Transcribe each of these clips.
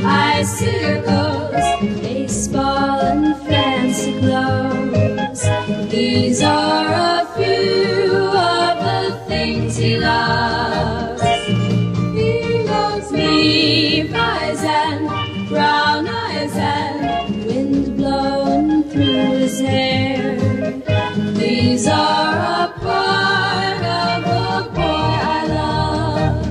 Bicycles, baseball and fancy clothes. These are a few of the things he loves. He loves Levi's and brown eyes and wind blowing through his hair. These are a part of the boy I love.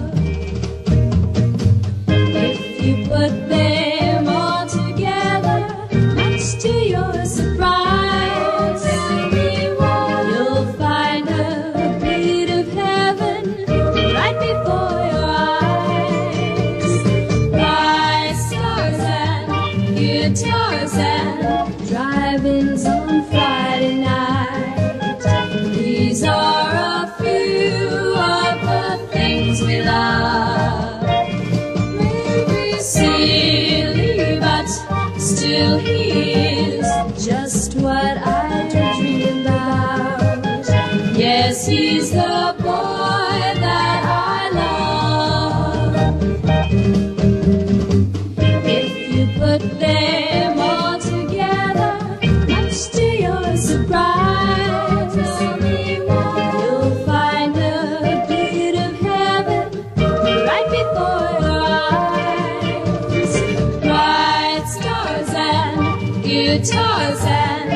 If you put them all together, much to your surprise, you'll find a bit of heaven right before your eyes. Bright stars and guitars and drive-ins on Friday night. These are a few of the things we love. Maybe silly, but still he is just what I dream about. Yes, he's the boy that I love. If you put them all together, much to your surprise, you'll find a bit of heaven right before your eyes. Bright stars and guitars and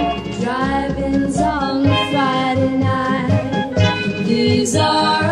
drive-ins on Friday night. These are